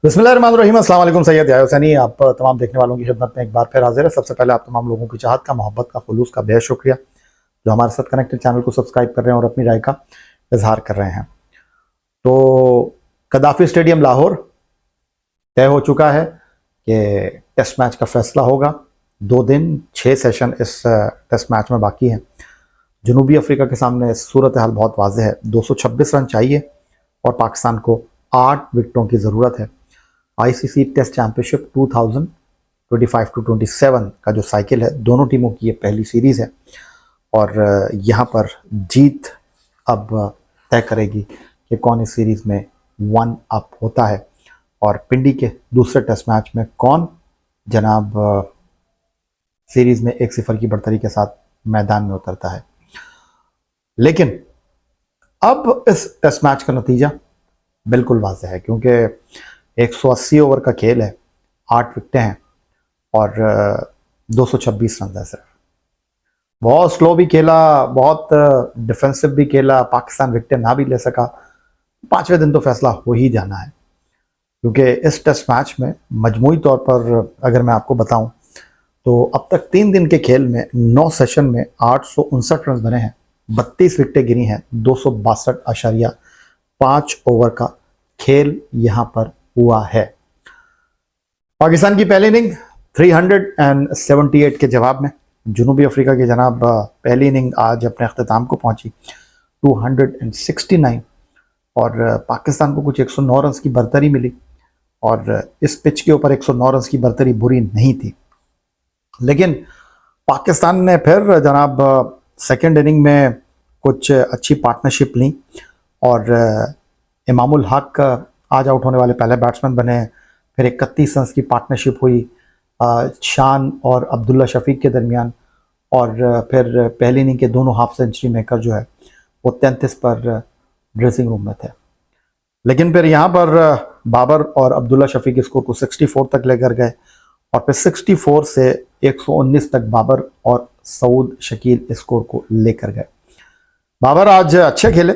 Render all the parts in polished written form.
बिस्मिल्लाहिर्रहमानिर्रहीम। अस्सलाम वालेकुम। सैयद याह्या हुसैनी आप तमाम देखने वालों की खिदमत में एक बार फिर हाजिर है। सबसे पहले आप तमाम लोगों की चाहत का, मोहब्बत का, खुलूस का बेहद शुक्रिया जो हमारे साथ कनेक्टेड चैनल को सब्सक्राइब कर रहे हैं और अपनी राय का इजहार कर रहे हैं। तो कदाफी स्टेडियम लाहौर तय हो चुका है कि टेस्ट मैच का फैसला होगा। 2 दिन 6 सेशन इस टेस्ट मैच में बाकी हैं। जनूबी अफ्रीका के सामने सूरत हाल बहुत वाज़ेह है। 226 रन चाहिए और पाकिस्तान को 8 विकेटों की ज़रूरत है। आईसीसी टेस्ट चैंपियनशिप 2025-27 का जो साइकिल है, दोनों टीमों की ये पहली सीरीज़ है और यहाँ पर जीत अब तय करेगी कि कौन इस सीरीज़ में 1 अप होता है और पिंडी के दूसरे टेस्ट मैच में कौन जनाब सीरीज़ में 1-0 की बढ़तरी के साथ मैदान में उतरता है। लेकिन अब इस टेस्ट मैच का नतीजा बिल्कुल वाज़ेह है क्योंकि 180 ओवर का खेल है, 8 विकेटें हैं और 226 रन है सिर्फ। बहुत स्लो भी खेला, बहुत डिफेंसिव भी खेला, पाकिस्तान विकेटें ना भी ले सका। 5वें दिन तो फैसला हो ही जाना है क्योंकि इस टेस्ट मैच में मजमूई तौर पर अगर मैं आपको बताऊं तो अब तक 3 दिन के खेल में 9 सेशन में 859 रन बने हैं, 32 विकेटें गिरी हैं, 262.5 ओवर का खेल यहां पर हुआ है। पाकिस्तान की पहली इनिंग 378 के जवाब में जनूबी अफ्रीका की जनाब पहली इनिंग आज अपने अख्ताम को पहुंची 269 और पाकिस्तान को कुछ 109 रन की बढ़तरी मिली और इस पिच के ऊपर 109 रन की बढ़तरी बुरी नहीं थी। लेकिन पाकिस्तान ने फिर जनाब सेकेंड इनिंग में कुछ अच्छी पार्टनरशिप ली और इमामुल हक आज आउट होने वाले पहले बैट्समैन बने। फिर 31 रन की पार्टनरशिप हुई शान और अब्दुल्ला शफीक के दरमियान और फिर पहली इनिंग के दोनों हाफ सेंचुरी मेकर जो है वो 33 पर ड्रेसिंग रूम में थे। लेकिन फिर यहाँ पर बाबर और अब्दुल्ला शफीक स्कोर को 64 तक लेकर गए और फिर 64 से 119 तक बाबर और सऊद शकील स्कोर को लेकर गए। बाबर आज अच्छे खेले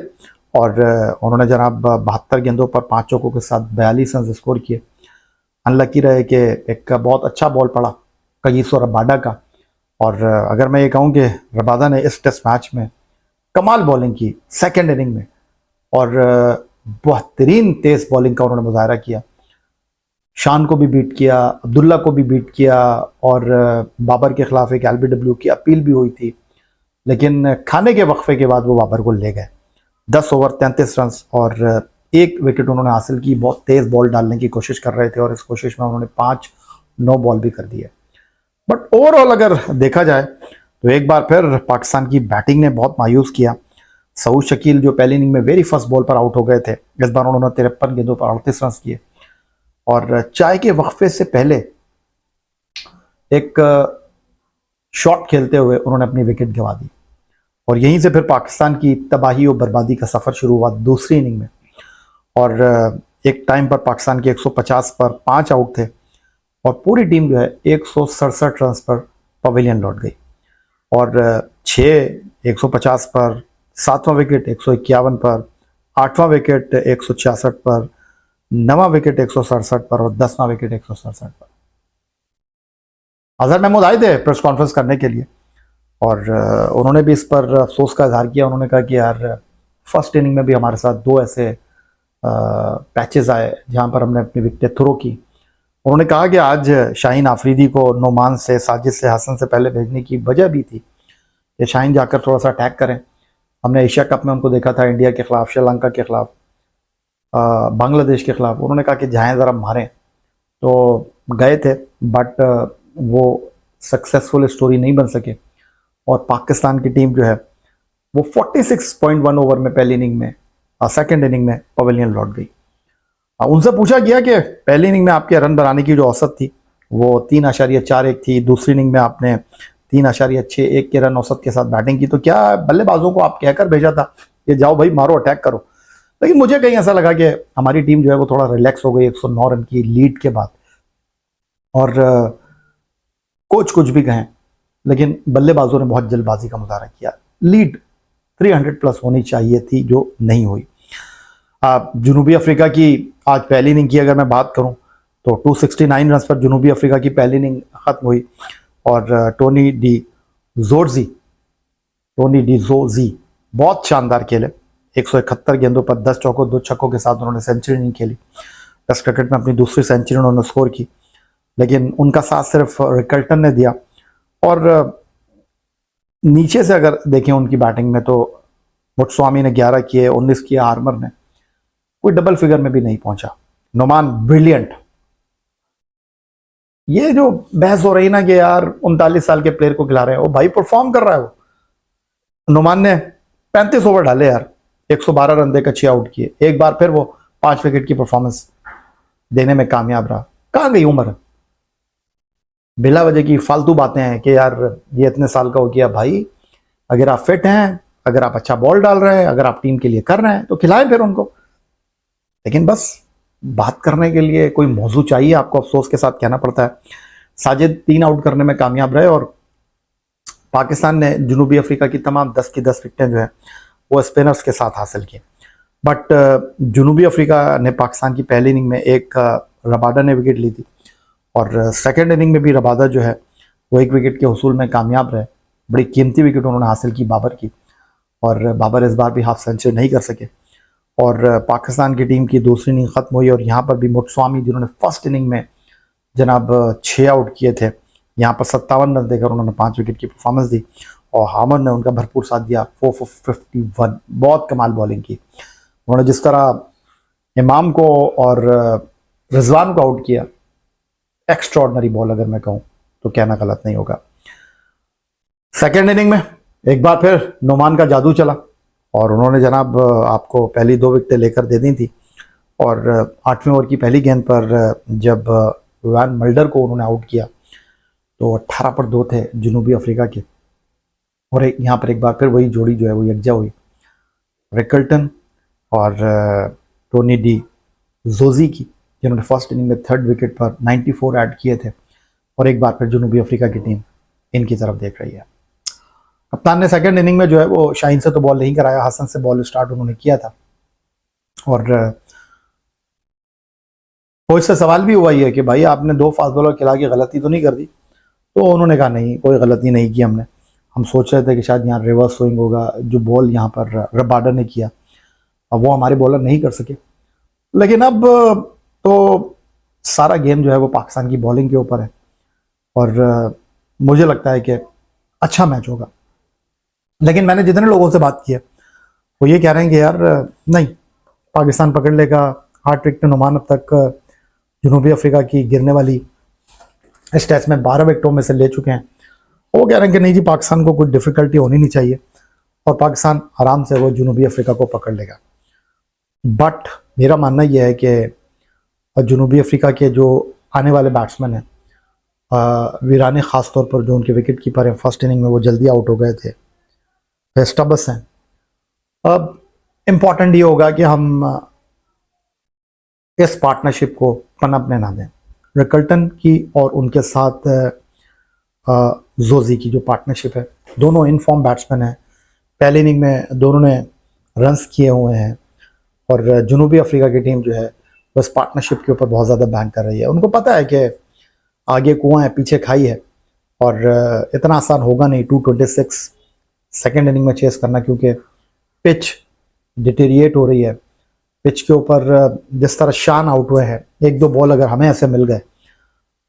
और उन्होंने जनाब 72 गेंदों पर 5 चौकों के साथ 42 रन स्कोर किए। अनलकी रहे कि एक बहुत अच्छा बॉल पड़ा कयीसो रबाडा का और अगर मैं ये कहूँ कि रबाडा ने इस टेस्ट मैच में कमाल बॉलिंग की सेकेंड इनिंग में और बेहतरीन तेज़ बॉलिंग का उन्होंने मुजाहरा किया। शान को भी बीट किया, अब्दुल्ला को भी बीट किया और बाबर के खिलाफ एक LBW की अपील भी हुई थी, लेकिन खाने के वक्फे के बाद वो बाबर को ले गए। 10 ओवर 33 रन और 1 विकेट उन्होंने हासिल की। बहुत तेज़ बॉल डालने की कोशिश कर रहे थे और इस कोशिश में उन्होंने 5 नो बॉल भी कर दिए। बट ओवरऑल अगर देखा जाए तो एक बार फिर पाकिस्तान की बैटिंग ने बहुत मायूस किया। सऊद शकील जो पहली इनिंग में वेरी फर्स्ट बॉल पर आउट हो गए थे, इस बार उन्होंने 53 गेंदों पर 38 रन किए और चाय के वक्फे से पहले एक शॉट खेलते हुए उन्होंने अपनी विकेट गंवा दी और यहीं से फिर पाकिस्तान की तबाही और बर्बादी का सफ़र शुरू हुआ दूसरी इनिंग में। और एक टाइम पर पाकिस्तान के 150 पर 5 आउट थे और पूरी टीम जो है 167 रन पर पवेलियन लौट गई और 6 150 पर, 7वां विकेट 151 पर, 8वां विकेट 166 पर, 9वां विकेट 167 पर और 10वां विकेट 167 पर। अजहर महमूद आए थे प्रेस कॉन्फ्रेंस करने के लिए और उन्होंने भी इस पर अफसोस का इजहार किया। उन्होंने कहा कि यार फर्स्ट इनिंग में भी हमारे साथ 2 ऐसे पैचेस आए जहां पर हमने अपनी विकेटें थ्रो की। उन्होंने कहा कि आज शाहीन आफरीदी को नोमान से, साजिद से, हसन से पहले भेजने की वजह भी थी कि शाहीन जाकर थोड़ा सा अटैक करें। हमने एशिया कप में उनको देखा था, इंडिया के खिलाफ, श्रीलंका के खिलाफ, बांग्लादेश के खिलाफ। उन्होंने कहा कि जाएँ ज़रा मारें, तो गए थे बट वो सक्सेसफुल स्टोरी नहीं बन सके और पाकिस्तान की टीम जो है वो 46.1 ओवर में पहली इनिंग में, सेकेंड इनिंग में पवेलियन लौट गई। उनसे पूछा गया कि पहली इनिंग में आपके रन बनाने की जो औसत थी वो 3.41 थी, दूसरी इनिंग में आपने 3.61 के रन औसत के साथ बैटिंग की, तो क्या बल्लेबाजों को आप कहकर भेजा था कि जाओ भाई मारो, अटैक करो? लेकिन मुझे कहीं ऐसा लगा कि हमारी टीम जो है वो थोड़ा रिलैक्स हो गई 109 रन की लीड के बाद और कोच कुछ भी कहें लेकिन बल्लेबाजों ने बहुत जल्दबाजी का मुजाहरा किया। लीड 300 प्लस होनी चाहिए थी जो नहीं हुई। जनूबी अफ्रीका की आज पहली इनिंग की अगर मैं बात करूं तो 269 रन पर जनूबी अफ्रीका की पहली इनिंग खत्म हुई और टोनी डी जोजी बहुत शानदार खेले। 171 गेंदों पर 10 चौकों 2 छक्कों के साथ उन्होंने सेंचुरी नहीं खेली। टेस्ट क्रिकेट में अपनी दूसरी सेंचुरी उन्होंने स्कोर की, लेकिन उनका साथ सिर्फ रिकल्टन ने दिया। और नीचे से अगर देखें उनकी बैटिंग में तो मुत्सवामी ने 11 किए, 19 किए आर्मर ने, कोई डबल फिगर में भी नहीं पहुंचा। नोमान ब्रिलियंट। ये जो बहस हो रही ना कि यार 39 साल के प्लेयर को खिला रहे हैं, वो भाई परफॉर्म कर रहा है। वो नोमान ने 35 ओवर डाले यार, 112 रन देकर 6 आउट किए। एक बार फिर वो 5 विकेट की परफॉर्मेंस देने में कामयाब रहा। कहां गई उम्र? बिला वजह की फालतू बातें हैं कि यार ये इतने साल का हो गया। भाई अगर आप फिट हैं, अगर आप अच्छा बॉल डाल रहे हैं, अगर आप टीम के लिए कर रहे हैं तो खिलाएं फिर उनको। लेकिन बस बात करने के लिए कोई मौजू चाहिए, आपको अफसोस के साथ कहना पड़ता है। साजिद 3 आउट करने में कामयाब रहे और पाकिस्तान ने जनूबी अफ्रीका की तमाम 10 की 10 विकेटें जो है वो स्पिनर्स के साथ हासिल की। बट जनूबी अफ्रीका ने पाकिस्तान की पहली इनिंग में एक रबाडा ने विकेट ली थी और सेकेंड इनिंग में भी रबाडा जो है वो 1 विकेट के हुसूल में कामयाब रहे। बड़ी कीमती विकेट उन्होंने हासिल की बाबर की, और बाबर इस बार भी हाफ सेंचुरी नहीं कर सके। और पाकिस्तान की टीम की दूसरी इनिंग खत्म हुई और यहाँ पर भी मुत्सवामी जिन्होंने फर्स्ट इनिंग में जनाब 6 आउट किए थे, यहाँ पर 57 रन देकर उन्होंने 5 विकेट की परफॉर्मेंस दी और हामद ने उनका भरपूर साथ दिया। 4 for 51, बहुत कमाल बॉलिंग की उन्होंने। जिस तरह इमाम को और रिजवान को आउट किया, एक्स्ट्रॉर्डनरी बॉल अगर मैं कहूँ तो कहना गलत नहीं होगा। सेकेंड इनिंग में एक बार फिर नोमान का जादू चला और उन्होंने जनाब आपको पहली 2 विकेटें लेकर दे दी थी। और 8वें ओवर की पहली गेंद पर जब वैन मल्डर को उन्होंने आउट किया तो 18 पर 2 थे जनूबी अफ्रीका के। और यहाँ पर एक बार फिर वही जोड़ी जो है वो यकजा हुई, रिकल्टन और टोनी डी जोजी की, जिन्होंने फर्स्ट इनिंग में 3rd विकेट पर 94 ऐड किए थे। और एक बार फिर जनूबी अफ्रीका की टीम इनकी तरफ देख रही है। कप्तान ने सेकंड इनिंग में जो है वो शाहीन से तो बॉल नहीं कराया, हसन से बॉल स्टार्ट उन्होंने किया था। और कोच से सवाल भी हुआ ही है कि भाई आपने 2 फास्ट बॉलर खिला के गलती तो नहीं कर दी? तो उन्होंने कहा नहीं, कोई गलती नहीं की हमने। हम सोच रहे थे कि शायद यहाँ रिवर्स स्विंग होगा, जो बॉल यहाँ पर रबाडा ने किया अब वो हमारे बॉलर नहीं कर सके। लेकिन अब तो सारा गेम जो है वो पाकिस्तान की बॉलिंग के ऊपर है और मुझे लगता है कि अच्छा मैच होगा। लेकिन मैंने जितने लोगों से बात की है वो ये कह रहे हैं कि यार नहीं, पाकिस्तान पकड़ लेगा। 8 विकेट नुमान अब तक जनूबी अफ्रीका की गिरने वाली इस टेस्ट में 12 विकेटों में से ले चुके हैं। वो कह रहे हैं कि नहीं जी, पाकिस्तान को कोई डिफिकल्टी होनी नहीं चाहिए और पाकिस्तान आराम से वो जनूबी अफ्रीका को पकड़ लेगा। बट मेरा मानना यह है कि जनूबी अफ्रीका के जो आने वाले बैट्समैन हैं, वीरानी ख़ास तौर पर जो उनके विकेट कीपर हैं, फर्स्ट इनिंग में वो जल्दी आउट हो गए थे, वेस्टबस हैं। अब इम्पॉर्टेंट ये होगा कि हम इस पार्टनरशिप को पनपने ना दें। रिकल्टन की और उनके साथ जोजी की जो पार्टनरशिप है, दोनों इन फॉर्म बैट्समैन हैं। पहली इनिंग में दोनों ने रन्स किए हुए हैं और जनूबी अफ्रीका की टीम जो है बस पार्टनरशिप के ऊपर बहुत ज़्यादा बैंक कर रही है। उनको पता है कि आगे कुआं है, पीछे खाई है और इतना आसान होगा नहीं 226 सेकेंड इनिंग में चेस करना, क्योंकि पिच डिटेरिएट हो रही है। पिच के ऊपर जिस तरह शान आउट हुए हैं, 1-2 बॉल अगर हमें ऐसे मिल गए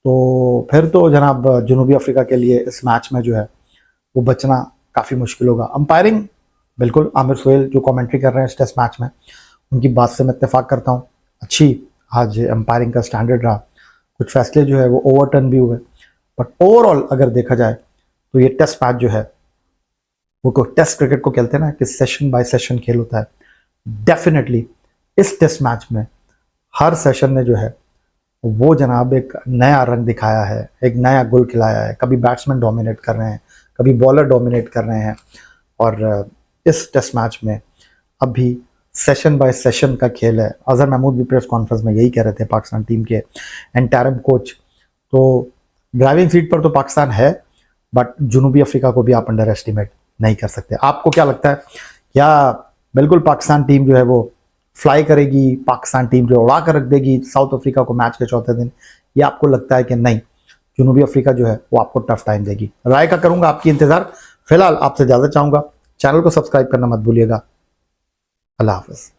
तो फिर तो जनाब जनूबी अफ्रीका के लिए इस मैच में जो है वो बचना काफ़ी मुश्किल होगा। अंपायरिंग बिल्कुल आमिर सोहेल जो कमेंट्री कर रहे हैं इस टेस्ट मैच में, उनकी बात से मैं इत्तेफाक करता हूँ। अच्छी आज अंपायरिंग का स्टैंडर्ड रहा, कुछ फैसले जो है वो ओवरटर्न भी हुए। बट ओवरऑल अगर देखा जाए तो ये टेस्ट मैच जो है वो टेस्ट क्रिकेट को कहते हैं ना कि सेशन बाय सेशन खेल होता है। डेफिनेटली इस टेस्ट मैच में हर सेशन ने जो है वो जनाब एक नया रंग दिखाया है, एक नया गुल खिलाया है। कभी बैट्समैन डोमिनेट कर रहे हैं, कभी बॉलर डोमिनेट कर रहे हैं। और इस टेस्ट मैच में अभी सेशन बाय सेशन का खेल है। अजहर महमूद भी प्रेस कॉन्फ्रेंस में यही कह रहे थे, पाकिस्तान टीम के इंटरिम कोच। तो ड्राइविंग सीट पर तो पाकिस्तान है, बट जनूबी अफ्रीका को भी आप अंडर एस्टिमेट नहीं कर सकते। आपको क्या लगता है, क्या बिल्कुल पाकिस्तान टीम जो है वो फ्लाई करेगी, पाकिस्तान टीम जो उड़ा कर रख देगी साउथ अफ्रीका को मैच के चौथे दिन, या आपको लगता है कि नहीं, जनूबी अफ्रीका जो है वो आपको टफ टाइम देगी? राय का करूंगा आपकी इंतजार। फिलहाल आपसे ज्यादा चाहूंगा, चैनल को सब्सक्राइब करना मत भूलिएगा। अल्लाह हाफिज।